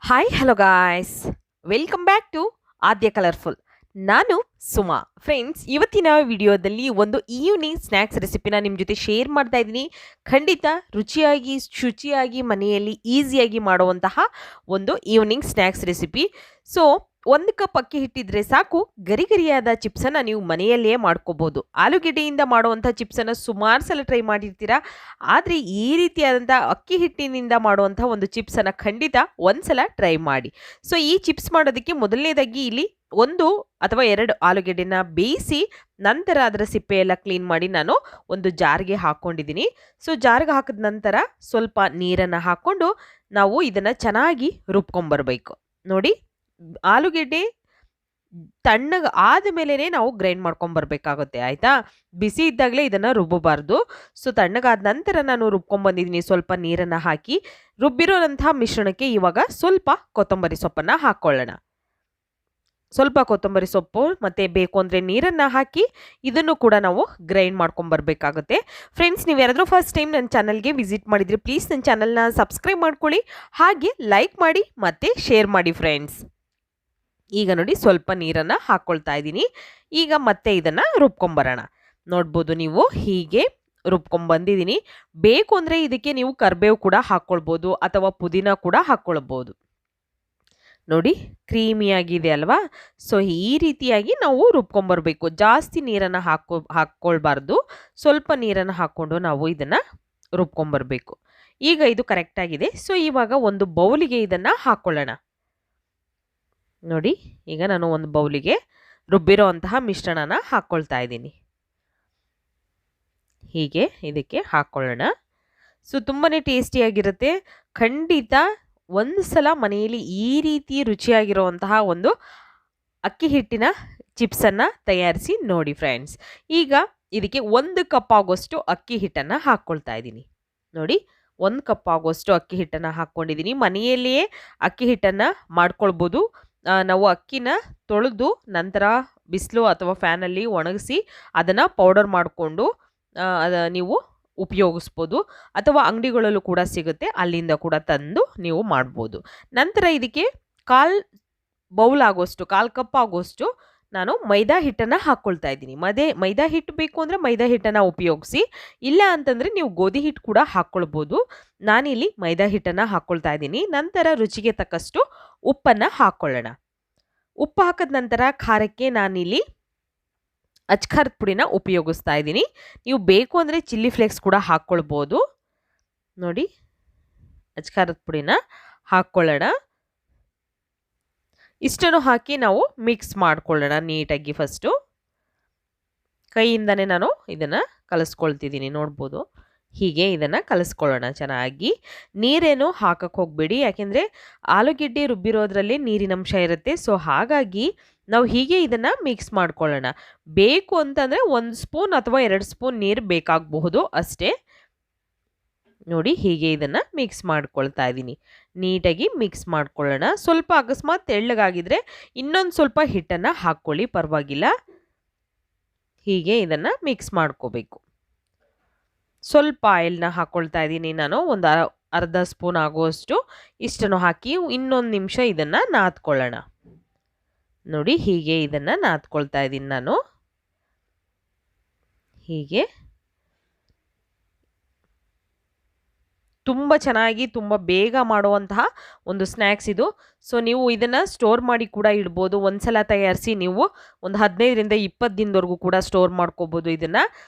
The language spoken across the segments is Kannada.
Hi hello guys, welcome back to Aadya colourful. ನಾನು ಸುಮಾ. ಫ್ರೆಂಡ್ಸ್, ಇವತ್ತಿನ ವಿಡಿಯೋದಲ್ಲಿ ಒಂದು ಈವ್ನಿಂಗ್ ಸ್ನ್ಯಾಕ್ಸ್ ರೆಸಿಪಿನ ನಿಮ್ಮ ಜೊತೆ ಶೇರ್ ಮಾಡ್ತಾ ಇದ್ದೀನಿ. ಖಂಡಿತ ರುಚಿಯಾಗಿ ಶುಚಿಯಾಗಿ ಮನೆಯಲ್ಲಿ ಈಸಿಯಾಗಿ ಮಾಡುವಂತಹ ಒಂದು evening snacks recipe. So 1 cup ಅಕ್ಕಿ ಹಿಟ್ಟಿದ್ರೆ ಸಾಕು, ಗರಿಗರಿಯಾದ ಚಿಪ್ಸನ್ನು ನೀವು ಮನೆಯಲ್ಲಿಯೇ ಮಾಡ್ಕೋಬೋದು. ಆಲೂಗೆಡ್ಡೆಯಿಂದ ಮಾಡುವಂಥ ಚಿಪ್ಸನ್ನು ಸುಮಾರು ಸಲ ಟ್ರೈ ಮಾಡಿರ್ತೀರಾ, ಆದರೆ ಈ ರೀತಿಯಾದಂಥ ಅಕ್ಕಿ ಹಿಟ್ಟಿನಿಂದ ಮಾಡುವಂಥ ಒಂದು ಚಿಪ್ಸನ್ನು ಖಂಡಿತ ಒಂದ್ಸಲ ಟ್ರೈ ಮಾಡಿ. ಸೊ ಈ ಚಿಪ್ಸ್ ಮಾಡೋದಕ್ಕೆ ಮೊದಲನೇದಾಗಿ ಇಲ್ಲಿ 1 ಅಥವಾ 2 ಆಲೂಗೆಡ್ಡೆನ ಬೇಯಿಸಿ ನಂತರ ಅದರ ಸಿಪ್ಪೆ ಎಲ್ಲ ಕ್ಲೀನ್ ಮಾಡಿ ನಾನು ಒಂದು ಜಾರ್ಗೆ ಹಾಕ್ಕೊಂಡಿದ್ದೀನಿ. ಸೊ ಜಾರ್ಗೆ ಹಾಕಿದ ನಂತರ ಸ್ವಲ್ಪ ನೀರನ್ನು ಹಾಕ್ಕೊಂಡು ನಾವು ಇದನ್ನು ಚೆನ್ನಾಗಿ ರುಬ್ಕೊಂಬರ್ಬೇಕು. ನೋಡಿ, ಆಲೂಗೆಡ್ಡೆ ತಣ್ಣಗೆ ಆದಮೇಲೆ ನಾವು ಗ್ರೈಂಡ್ ಮಾಡ್ಕೊಂಬರ್ಬೇಕಾಗುತ್ತೆ, ಆಯಿತಾ? ಬಿಸಿ ಇದ್ದಾಗಲೇ ಇದನ್ನು ರುಬ್ಬಬಾರ್ದು. ಸೊ ತಣ್ಣಗಾದ ನಂತರ ನಾನು ರುಬ್ಕೊಂಬಂದಿದ್ದೀನಿ. ಸ್ವಲ್ಪ ನೀರನ್ನು ಹಾಕಿ ರುಬ್ಬಿರೋಂತಹ ಮಿಶ್ರಣಕ್ಕೆ ಇವಾಗ ಸ್ವಲ್ಪ ಕೊತ್ತಂಬರಿ ಸೊಪ್ಪನ್ನು ಹಾಕ್ಕೊಳ್ಳೋಣ. ಸ್ವಲ್ಪ ಕೊತ್ತಂಬರಿ ಸೊಪ್ಪು ಮತ್ತು ಬೇಕು ಅಂದರೆ ನೀರನ್ನು ಹಾಕಿ ಇದನ್ನು ಕೂಡ ನಾವು ಗ್ರೈಂಡ್ ಮಾಡ್ಕೊಂಬರ್ಬೇಕಾಗುತ್ತೆ. ಫ್ರೆಂಡ್ಸ್, ನೀವು ಯಾರಾದರೂ ಫಸ್ಟ್ ಟೈಮ್ ನನ್ನ ಚಾನಲ್ಗೆ ವಿಸಿಟ್ ಮಾಡಿದರೆ ಪ್ಲೀಸ್ ನನ್ನ ಚಾನಲ್ನ ಸಬ್ಸ್ಕ್ರೈಬ್ ಮಾಡ್ಕೊಳ್ಳಿ, ಹಾಗೆ ಲೈಕ್ ಮಾಡಿ ಮತ್ತು ಶೇರ್ ಮಾಡಿ ಫ್ರೆಂಡ್ಸ್. ಈಗ ನೋಡಿ, ಸ್ವಲ್ಪ ನೀರನ್ನು ಹಾಕ್ಕೊಳ್ತಾ ಇದ್ದೀನಿ. ಈಗ ಮತ್ತೆ ಇದನ್ನು ರುಬ್ಕೊಂಬರೋಣ. ನೋಡ್ಬೋದು ನೀವು, ಹೀಗೆ ರುಬ್ಕೊಂಬಂದಿದ್ದೀನಿ. ಬೇಕು ಅಂದರೆ ಇದಕ್ಕೆ ನೀವು ಕರಿಬೇವು ಕೂಡ ಹಾಕ್ಕೊಳ್ಬೋದು ಅಥವಾ ಪುದೀನ ಕೂಡ ಹಾಕ್ಕೊಳ್ಬೋದು. ನೋಡಿ, ಕ್ರೀಮಿಯಾಗಿದೆ ಅಲ್ವಾ? ಸೊ ಈ ರೀತಿಯಾಗಿ ನಾವು ರುಬ್ಕೊಂಬರ್ಬೇಕು. ಜಾಸ್ತಿ ನೀರನ್ನು ಹಾಕ್ಕೊಳ್ಬಾರ್ದು. ಸ್ವಲ್ಪ ನೀರನ್ನು ಹಾಕ್ಕೊಂಡು ನಾವು ಇದನ್ನು ರುಬ್ಕೊಂಬರ್ಬೇಕು. ಈಗ ಇದು ಕರೆಕ್ಟಾಗಿದೆ. ಸೊ ಇವಾಗ ಒಂದು ಬೌಲಿಗೆ ಇದನ್ನು ಹಾಕ್ಕೊಳ್ಳೋಣ. ನೋಡಿ, ಈಗ ನಾನು ಒಂದು ಬೌಲಿಗೆ ರುಬ್ಬಿರೋ ಅಂತಹ ಮಿಶ್ರಣನ ಹಾಕ್ಕೊಳ್ತಾ ಇದ್ದೀನಿ. ಹೀಗೆ ಇದಕ್ಕೆ ಹಾಕ್ಕೊಳ್ಳೋಣ. ಸೊ ತುಂಬಾ ಟೇಸ್ಟಿಯಾಗಿರುತ್ತೆ. ಖಂಡಿತ ಒಂದು ಸಲ ಮನೆಯಲ್ಲಿ ಈ ರೀತಿ ರುಚಿಯಾಗಿರುವಂತಹ ಒಂದು ಅಕ್ಕಿ ಹಿಟ್ಟಿನ ಚಿಪ್ಸನ್ನು ತಯಾರಿಸಿ ನೋಡಿ ಫ್ರೆಂಡ್ಸ್. ಈಗ ಇದಕ್ಕೆ 1 ಕಪ್ ಆಗೋಷ್ಟು ಅಕ್ಕಿ ಹಿಟ್ಟನ್ನು ಹಾಕ್ಕೊಳ್ತಾ ಇದ್ದೀನಿ. ನೋಡಿ, 1 ಕಪ್ ಆಗೋಷ್ಟು ಅಕ್ಕಿ ಹಿಟ್ಟನ್ನು ಹಾಕ್ಕೊಂಡಿದ್ದೀನಿ. ಮನೆಯಲ್ಲಿಯೇ ಅಕ್ಕಿ ಹಿಟ್ಟನ್ನು ಮಾಡ್ಕೊಳ್ಬೋದು. ನಾವು ಅಕ್ಕಿನ ತೊಳೆದು ನಂತರ ಬಿಸಿಲು ಅಥವಾ ಫ್ಯಾನಲ್ಲಿ ಒಣಗಿಸಿ ಅದನ್ನು ಪೌಡರ್ ಮಾಡಿಕೊಂಡು ನೀವು ಉಪಯೋಗಿಸ್ಬೋದು, ಅಥವಾ ಅಂಗಡಿಗಳಲ್ಲೂ ಕೂಡ ಸಿಗುತ್ತೆ, ಅಲ್ಲಿಂದ ಕೂಡ ತಂದು ನೀವು ಮಾಡ್ಬೋದು. ನಂತರ ಇದಕ್ಕೆ 1 ಕಪ್ ಆಗೋಷ್ಟು ನಾನು ಮೈದಾ ಹಿಟ್ಟನ್ನು ಹಾಕ್ಕೊಳ್ತಾ ಇದ್ದೀನಿ. ಮೈದಾ ಹಿಟ್ಟು ಬೇಕು ಅಂದರೆ ಮೈದಾ ಹಿಟ್ಟನ್ನು ಉಪಯೋಗಿಸಿ, ಇಲ್ಲ ಅಂತಂದರೆ ನೀವು ಗೋಧಿ ಹಿಟ್ಟು ಕೂಡ ಹಾಕ್ಕೊಳ್ಬೋದು. ನಾನಿಲ್ಲಿ ಮೈದಾ ಹಿಟ್ಟನ್ನು ಹಾಕ್ಕೊಳ್ತಾ ಇದ್ದೀನಿ. ನಂತರ ರುಚಿಗೆ ತಕ್ಕಷ್ಟು ಉಪ್ಪನ್ನು ಹಾಕ್ಕೊಳ್ಳೋಣ. ಉಪ್ಪು ಹಾಕಿದ ನಂತರ ಖಾರಕ್ಕೆ ನಾನಿಲ್ಲಿ ಅಚ್ಕಾರದ ಪುಡಿನ ಉಪಯೋಗಿಸ್ತಾ ಇದ್ದೀನಿ. ನೀವು ಬೇಕು ಅಂದರೆ ಚಿಲ್ಲಿ ಫ್ಲೇಕ್ಸ್ ಕೂಡ ಹಾಕ್ಕೊಳ್ಬೋದು. ನೋಡಿ, ಅಚ್ಕಾರದ ಪುಡಿನ ಹಾಕ್ಕೊಳ್ಳೋಣ. ಇಷ್ಟನ್ನು ಹಾಕಿ ನಾವು ಮಿಕ್ಸ್ ಮಾಡ್ಕೊಳ್ಳೋಣ ನೀಟಾಗಿ. ಫಸ್ಟು ಕೈಯಿಂದನೇ ನಾನು ಇದನ್ನು ಕಲಿಸ್ಕೊಳ್ತಿದ್ದೀನಿ. ನೋಡ್ಬೋದು, ಹೀಗೆ ಇದನ್ನು ಕಲಿಸ್ಕೊಳ್ಳೋಣ ಚೆನ್ನಾಗಿ. ನೀರೇನು ಹಾಕಕ್ಕೆ ಹೋಗಬೇಡಿ, ಯಾಕೆಂದರೆ ಆಲೂಗೆಡ್ಡೆ ರುಬ್ಬಿರೋದ್ರಲ್ಲಿ ನೀರಿನಂಶ ಇರುತ್ತೆ. ಸೊ ಹಾಗಾಗಿ ನಾವು ಹೀಗೆ ಇದನ್ನು ಮಿಕ್ಸ್ ಮಾಡ್ಕೊಳ್ಳೋಣ. ಬೇಕು ಅಂತಂದರೆ 1 ಸ್ಪೂನ್ ಅಥವಾ 2 ಸ್ಪೂನ್ ನೀರು ಬೇಕಾಗಬಹುದು ಅಷ್ಟೇ. ನೋಡಿ, ಹೀಗೆ ಇದನ್ನು ಮಿಕ್ಸ್ ಮಾಡ್ಕೊಳ್ತಾ ಇದ್ದೀನಿ. ನೀಟಾಗಿ ಮಿಕ್ಸ್ ಮಾಡ್ಕೊಳ್ಳೋಣ. ಸ್ವಲ್ಪ ಅಕಸ್ಮಾತ್ ತೆಳ್ಳಗಾಗಿದ್ರೆ ಇನ್ನೊಂದು ಸ್ವಲ್ಪ ಹಿಟ್ಟನ್ನು ಹಾಕ್ಕೊಳ್ಳಿ, ಪರವಾಗಿಲ್ಲ. ಹೀಗೆ ಇದನ್ನು ಮಿಕ್ಸ್ ಮಾಡ್ಕೋಬೇಕು. ಸ್ವಲ್ಪ ಆಯಿಲ್ನ ಹಾಕ್ಕೊಳ್ತಾ ಇದ್ದೀನಿ ನಾನು, ಒಂದು ಅರ್ಧ ಸ್ಪೂನ್ ಆಗುವಷ್ಟು. ಇಷ್ಟನ್ನು ಹಾಕಿ ಇನ್ನೊಂದು ನಿಮಿಷ ಇದನ್ನು ನಾದ್ಕೊಳ್ಳೋಣ. ನೋಡಿ, ಹೀಗೆ ಇದನ್ನು ನಾದ್ಕೊಳ್ತಾ ಇದ್ದೀನಿ ನಾನು. ಹೀಗೆ ತುಂಬ ಚೆನ್ನಾಗಿ ತುಂಬ ಬೇಗ ಮಾಡುವಂತಹ ಒಂದು ಸ್ನ್ಯಾಕ್ಸ್ ಇದು. ಸೊ ನೀವು ಇದನ್ನು ಸ್ಟೋರ್ ಮಾಡಿ ಕೂಡ ಇಡ್ಬೋದು. ಒಂದ್ಸಲ ತಯಾರಿಸಿ ನೀವು ಒಂದು 15ರಿಂದ 20 ದಿನದವರೆಗೂ ಕೂಡ ಸ್ಟೋರ್ ಮಾಡ್ಕೋಬೋದು ಇದನ್ನು.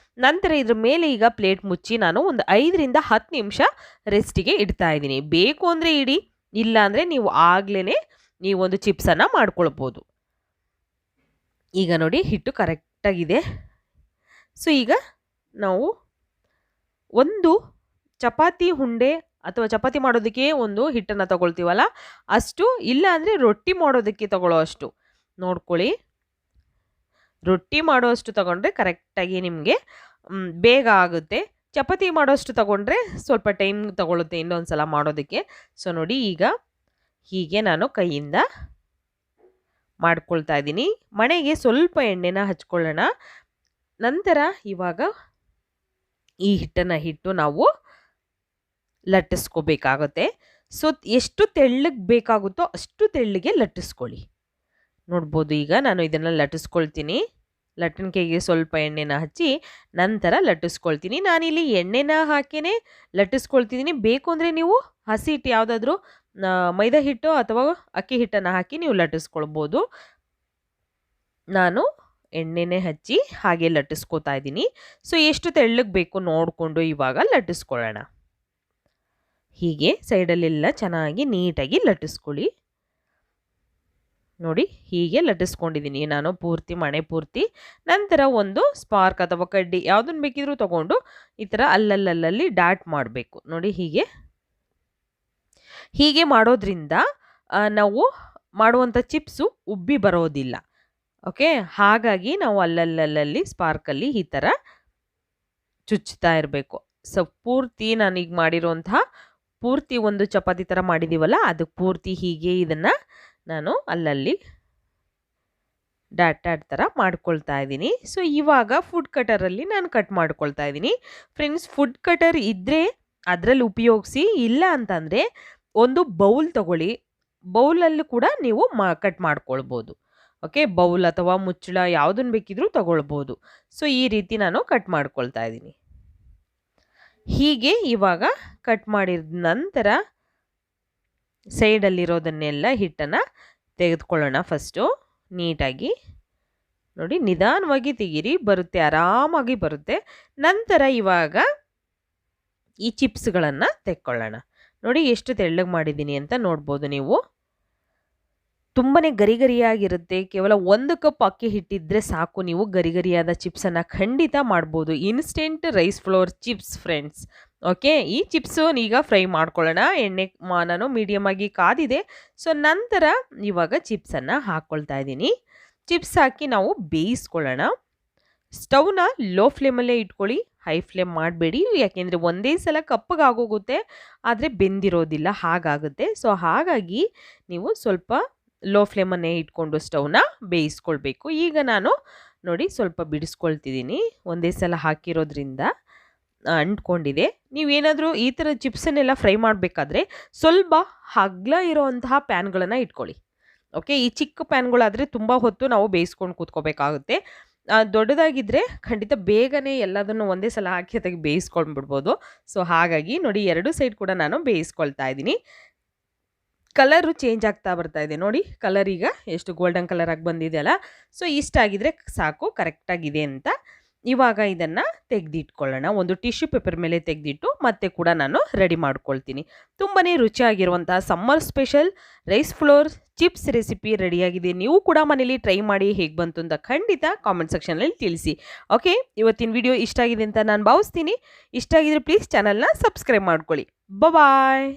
ನಂತರ ಇದ್ರ ಮೇಲೆ ಈಗ ಪ್ಲೇಟ್ ಮುಚ್ಚಿ ನಾನು ಒಂದು 5ರಿಂದ 10 ನಿಮಿಷ ರೆಸ್ಟಿಗೆ ಇಡ್ತಾ ಇದ್ದೀನಿ. ಬೇಕು ಅಂದರೆ ಇಡಿ, ಇಲ್ಲ ಅಂದರೆ ನೀವು ಆಗಲೇ ನೀವೊಂದು ಚಿಪ್ಸನ್ನು ಮಾಡ್ಕೊಳ್ಬೋದು. ಈಗ ನೋಡಿ, ಹಿಟ್ಟು ಕರೆಕ್ಟಾಗಿದೆ. ಸೊ ಈಗ ನಾವು ಒಂದು ಚಪಾತಿ ಹುಂಡೆ ಅಥವಾ ಚಪಾತಿ ಮಾಡೋದಕ್ಕೆ ಒಂದು ಹಿಟ್ಟನ್ನು ತಗೊಳ್ತೀವಲ್ಲ ಅಷ್ಟು, ಇಲ್ಲ ಅಂದರೆ ರೊಟ್ಟಿ ಮಾಡೋದಕ್ಕೆ ತಗೊಳ್ಳೋ ಅಷ್ಟು ನೋಡ್ಕೊಳ್ಳಿ. ರೊಟ್ಟಿ ಮಾಡೋಷ್ಟು ತಗೊಂಡ್ರೆ ಕರೆಕ್ಟಾಗಿ ನಿಮಗೆ ಬೇಗ ಆಗುತ್ತೆ. ಚಪಾತಿ ಮಾಡೋಷ್ಟು ತಗೊಂಡ್ರೆ ಸ್ವಲ್ಪ ಟೈಮ್ ತಗೊಳ್ಳುತ್ತೆ ಇನ್ನೊಂದು ಸಲ ಮಾಡೋದಕ್ಕೆ. ಸೊ ನೋಡಿ, ಈಗ ಹೀಗೆ ನಾನು ಕೈಯಿಂದ ಮಾಡ್ಕೊಳ್ತಾ ಇದ್ದೀನಿ. ಮಣೆಗೆ ಸ್ವಲ್ಪ ಎಣ್ಣೆನ ಹಚ್ಕೊಳ್ಳೋಣ. ನಂತರ ಇವಾಗ ಈ ಹಿಟ್ಟನ್ನು ನಾವು ಲಟ್ಟಿಸ್ಕೋಬೇಕಾಗುತ್ತೆ. ಸೊ ಎಷ್ಟು ತೆಳ್ಳಗೆ ಬೇಕಾಗುತ್ತೋ ಅಷ್ಟು ತೆಳ್ಳಗೆ ಲಟ್ಟಿಸ್ಕೊಳ್ಳಿ. ನೋಡ್ಬೋದು ಈಗ ನಾನು ಇದನ್ನು ಲಟ್ಟಿಸ್ಕೊಳ್ತೀನಿ. ಲಟ್ಟಣಿಕೆಗೆ ಸ್ವಲ್ಪ ಎಣ್ಣೆನ ಹಚ್ಚಿ ನಂತರ ಲಟ್ಟಿಸ್ಕೊಳ್ತೀನಿ. ನಾನಿಲ್ಲಿ ಎಣ್ಣೆನ ಹಾಕಿನೇ ಲಟ್ಟಿಸ್ಕೊಳ್ತಿದ್ದೀನಿ. ಬೇಕು ಅಂದರೆ ನೀವು ಹಸಿ ಹಿಟ್ಟು ಯಾವುದಾದ್ರೂ ಮೈದಾ ಹಿಟ್ಟು ಅಥವಾ ಅಕ್ಕಿ ಹಿಟ್ಟನ್ನು ಹಾಕಿ ನೀವು ಲಟ್ಟಿಸ್ಕೊಳ್ಬೋದು. ನಾನು ಎಣ್ಣೆನೇ ಹಚ್ಚಿ ಹಾಗೆ ಲಟ್ಟಿಸ್ಕೊತಾ ಇದ್ದೀನಿ. ಸೊ ಎಷ್ಟು ತೆಳ್ಳಗೆ ಬೇಕು ನೋಡಿಕೊಂಡು ಇವಾಗ ಲಟ್ಟಿಸ್ಕೊಳ್ಳೋಣ. ಹೀಗೆ ಸೈಡಲ್ಲೆಲ್ಲ ಚೆನ್ನಾಗಿ ನೀಟಾಗಿ ಲಟ್ಟಿಸ್ಕೊಳ್ಳಿ. ನೋಡಿ ಹೀಗೆ ಲಟ್ಟಿಸ್ಕೊಂಡಿದ್ದೀನಿ ನಾನು ಮಣೆ ಪೂರ್ತಿ. ನಂತರ ಒಂದು ಸ್ಪಾರ್ಕ್ ಅಥವಾ ಕಡ್ಡಿ ಯಾವುದನ್ನು ಬೇಕಿದ್ರೂ ತಗೊಂಡು ಈ ಥರ ಅಲ್ಲಲ್ಲಿ ಡಾಟ್ ಮಾಡಬೇಕು. ನೋಡಿ ಹೀಗೆ ಮಾಡೋದ್ರಿಂದ ನಾವು ಮಾಡುವಂಥ ಚಿಪ್ಸು ಉಬ್ಬಿ ಬರೋದಿಲ್ಲ. ಓಕೆ, ಹಾಗಾಗಿ ನಾವು ಅಲ್ಲಲ್ಲಿ ಸ್ಪಾರ್ಕಲ್ಲಿ ಈ ಥರ ಚುಚ್ತಾ ಇರಬೇಕು. ಸೊ ಪೂರ್ತಿ ನಾನೀಗ ಮಾಡಿರೋಂತಹ ಪೂರ್ತಿ ಒಂದು ಚಪಾತಿ ಥರ ಮಾಡಿದ್ದೀವಲ್ಲ, ಅದು ಪೂರ್ತಿ ಹೀಗೆ ಇದನ್ನು ನಾನು ಅಲ್ಲಲ್ಲಿ ಡಾಟ್ ಥರ ಮಾಡ್ಕೊಳ್ತಾ ಇದ್ದೀನಿ. ಸೊ ಇವಾಗ ಫುಡ್ ಕಟರಲ್ಲಿ ನಾನು ಕಟ್ ಮಾಡ್ಕೊಳ್ತಾ ಇದ್ದೀನಿ. ಫ್ರೆಂಡ್ಸ್, ಫುಡ್ ಕಟರ್ ಇದ್ದರೆ ಅದರಲ್ಲಿ ಉಪಯೋಗಿಸಿ, ಇಲ್ಲ ಅಂತಂದರೆ ಒಂದು ಬೌಲ್ ತಗೊಳ್ಳಿ. ಬೌಲಲ್ಲೂ ಕೂಡ ನೀವು ಕಟ್ ಮಾಡ್ಕೊಳ್ಬೋದು. ಓಕೆ, ಬೌಲ್ ಅಥವಾ ಮುಚ್ಚಳ ಯಾವುದನ್ನು ಬೇಕಿದ್ರೂ ತಗೊಳ್ಬೋದು. ಸೊ ಈ ರೀತಿ ನಾನು ಕಟ್ ಮಾಡ್ಕೊಳ್ತಾ ಇದ್ದೀನಿ. ಹೀಗೆ ಇವಾಗ ಕಟ್ ಮಾಡಿದ ನಂತರ ಸೈಡಲ್ಲಿರೋದನ್ನೆಲ್ಲ ಹಿಟ್ಟನ್ನು ತೆಗೆದುಕೊಳ್ಳೋಣ. ಫಸ್ಟು ನೀಟಾಗಿ ನೋಡಿ ನಿಧಾನವಾಗಿ ತೆಗೀರಿ, ಬರುತ್ತೆ, ಆರಾಮಾಗಿ ಬರುತ್ತೆ. ನಂತರ ಇವಾಗ ಈ ಚಿಪ್ಸ್ಗಳನ್ನು ತೆಕ್ಕೊಳ್ಳೋಣ. ನೋಡಿ ಎಷ್ಟು ತೆಳ್ಳಗೆ ಮಾಡಿದ್ದೀನಿ ಅಂತ ನೋಡ್ಬೋದು ನೀವು. ತುಂಬಾ ಗರಿಗರಿಯಾಗಿರುತ್ತೆ. ಕೇವಲ 1 ಕಪ್ ಅಕ್ಕಿ ಹಿಟ್ಟಿದ್ರೆ ಸಾಕು, ನೀವು ಗರಿಗರಿಯಾದ ಚಿಪ್ಸನ್ನು ಖಂಡಿತ ಮಾಡ್ಬೋದು. Instant rice flour chips friends. Okay, ಈ ಚಿಪ್ಸು ಈಗ ಫ್ರೈ ಮಾಡ್ಕೊಳ್ಳೋಣ. ಎಣ್ಣೆ ನಾನು ಮೀಡಿಯಮ್ ಆಗಿ ಕಾದಿದೆ. ಸೊ ನಂತರ ಇವಾಗ ಚಿಪ್ಸನ್ನು ಹಾಕ್ಕೊಳ್ತಾ ಇದ್ದೀನಿ. ಚಿಪ್ಸ್ ಹಾಕಿ ನಾವು ಬೇಯಿಸ್ಕೊಳ್ಳೋಣ. ಸ್ಟವ್ನ ಲೋ ಫ್ಲೇಮಲ್ಲೇ ಇಟ್ಕೊಳ್ಳಿ, ಹೈ ಫ್ಲೇಮ್ ಮಾಡಬೇಡಿ. ಯಾಕೆಂದರೆ ಒಂದೇ ಸಲ ಕಪ್ಪಗಾಗೋಗುತ್ತೆ, ಆದರೆ ಬೆಂದಿರೋದಿಲ್ಲ, ಹಾಗಾಗುತ್ತೆ. ಸೊ ಹಾಗಾಗಿ ನೀವು ಸ್ವಲ್ಪ ಲೋ ಫ್ಲೇಮನ್ನೇ ಇಟ್ಕೊಂಡು ಸ್ಟವ್ನ ಬೇಯಿಸ್ಕೊಳ್ಬೇಕು. ಈಗ ನಾನು ನೋಡಿ ಸ್ವಲ್ಪ ಬಿಡಿಸ್ಕೊಳ್ತಿದ್ದೀನಿ, ಒಂದೇ ಸಲ ಹಾಕಿರೋದ್ರಿಂದ ಅಂಟ್ಕೊಂಡಿದೆ. ನೀವೇನಾದರೂ ಈ ಥರ ಚಿಪ್ಸನ್ನೆಲ್ಲ ಫ್ರೈ ಮಾಡಬೇಕಾದ್ರೆ ಸ್ವಲ್ಪ ಅಗಲ ಇರೋವಂತಹ ಪ್ಯಾನ್ಗಳನ್ನು ಇಟ್ಕೊಳ್ಳಿ. ಓಕೆ, ಈ ಚಿಕ್ಕ ಪ್ಯಾನ್ಗಳಾದರೆ ತುಂಬ ಹೊತ್ತು ನಾವು ಬೇಯಿಸ್ಕೊಂಡು ಕೂತ್ಕೋಬೇಕಾಗುತ್ತೆ. ದೊಡ್ಡದಾಗಿದ್ದರೆ ಖಂಡಿತ ಬೇಗನೆ ಎಲ್ಲದನ್ನು ಒಂದೇ ಸಲ ಹಾಕಿ ಅದಕ್ಕೆ ಬೇಯಿಸ್ಕೊಂಡ್ಬಿಡ್ಬೋದು. ಸೊ ಹಾಗಾಗಿ ನೋಡಿ 2 ಸೈಡ್ ಕೂಡ ನಾನು ಬೇಯಿಸ್ಕೊಳ್ತಾ ಇದ್ದೀನಿ. ಕಲರು ಚೇಂಜ್ ಆಗ್ತಾ ಬರ್ತಾ ಇದೆ ನೋಡಿ. ಕಲರ್ ಈಗ ಎಷ್ಟು ಗೋಲ್ಡನ್ ಕಲರ್ ಆಗಿ ಬಂದಿದೆಯಲ್ಲ. ಸೊ ಇಷ್ಟಾಗಿದ್ರೆ ಸಾಕು, ಕರೆಕ್ಟಾಗಿದೆ ಅಂತ. ಇವಾಗ ಇದನ್ನು ತೆಗೆದಿಟ್ಕೊಳ್ಳೋಣ. ಒಂದು ಟಿಶ್ಯೂ ಪೇಪರ್ ಮೇಲೆ ತೆಗೆದಿಟ್ಟು ಮತ್ತೆ ಕೂಡ ನಾನು ರೆಡಿ ಮಾಡ್ಕೊಳ್ತೀನಿ. ತುಂಬಾ ರುಚಿಯಾಗಿರುವಂತಹ summer special rice flour chips recipe ರೆಡಿಯಾಗಿದೆ. ನೀವು ಕೂಡ ಮನೇಲಿ ಟ್ರೈ ಮಾಡಿ ಹೇಗೆ ಬಂತು ಅಂತ ಖಂಡಿತ ಕಾಮೆಂಟ್ ಸೆಕ್ಷನಲ್ಲಿ ತಿಳಿಸಿ. ಓಕೆ, ಇವತ್ತಿನ ವಿಡಿಯೋ ಇಷ್ಟ ಆಗಿದೆ ಅಂತ ನಾನು ಭಾವಿಸ್ತೀನಿ. ಇಷ್ಟ ಆಗಿದ್ರೆ ಪ್ಲೀಸ್ ಚಾನಲ್ನ ಸಬ್ಸ್ಕ್ರೈಬ್ ಮಾಡ್ಕೊಳ್ಳಿ. ಬಾಯ್.